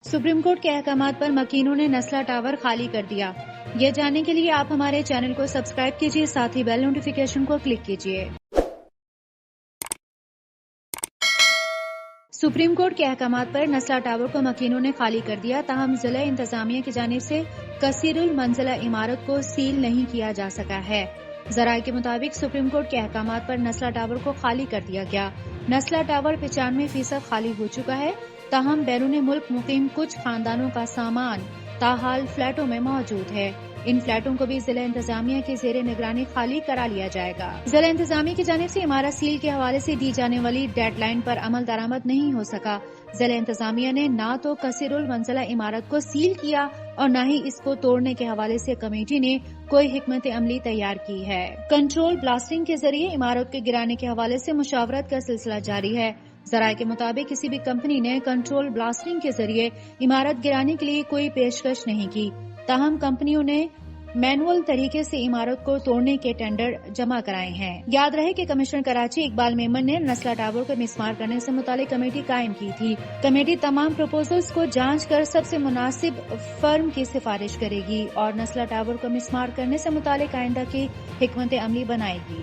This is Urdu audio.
سپریم کورٹ کے احکامات پر مکینوں نے نسلا ٹاور خالی کر دیا۔ یہ جاننے کے لیے آپ ہمارے چینل کو سبسکرائب کیجیے، ساتھ ہی بیل نوٹیفیکیشن کو کلک کیجیے۔ سپریم کورٹ کے احکامات پر نسلا ٹاور کو مکینوں نے خالی کر دیا، تاہم ضلع انتظامیہ کی جانب سے کثیر المنزلہ عمارت کو سیل نہیں کیا جا سکا ہے۔ ذرائع کے مطابق سپریم کورٹ کے احکامات پر نسلا ٹاور کو خالی کر دیا گیا۔ نسلا ٹاور 95% خالی ہو چکا ہے، تاہم بیرون ملک مقیم کچھ خاندانوں کا سامان تاحال فلیٹوں میں موجود ہے۔ ان فلیٹوں کو بھی ضلع انتظامیہ کے زیر نگرانی خالی کرا لیا جائے گا۔ ضلع انتظامیہ کی جانب سے عمارت سیل کے حوالے سے دی جانے والی ڈیڈ لائن پر عمل درآمد نہیں ہو سکا۔ ضلع انتظامیہ نے نہ تو کثیر المنزلہ عمارت کو سیل کیا اور نہ ہی اس کو توڑنے کے حوالے سے کمیٹی نے کوئی حکمت عملی تیار کی ہے۔ کنٹرول بلاسٹنگ کے ذریعے عمارت کے گرانے کے حوالے سے مشاورت کا سلسلہ جاری ہے۔ ذرائع کے مطابق کسی بھی کمپنی نے کنٹرول بلاسٹنگ کے ذریعے عمارت گرانے کے لیے کوئی پیشکش نہیں کی، تاہم کمپنیوں نے مینول طریقے سے عمارت کو توڑنے کے ٹینڈر جمع کرائے ہیں۔ یاد رہے کہ کمشنر کراچی اقبال میمن نے نسلا ٹاور کو مسمار کرنے سے متعلق کمیٹی قائم کی تھی۔ کمیٹی تمام پروپوزلز کو جانچ کر سب سے مناسب فرم کی سفارش کرے گی اور نسلا ٹاور کو مسمار کرنے سے متعلق آئندہ کی حکمت عملی بنائے گی۔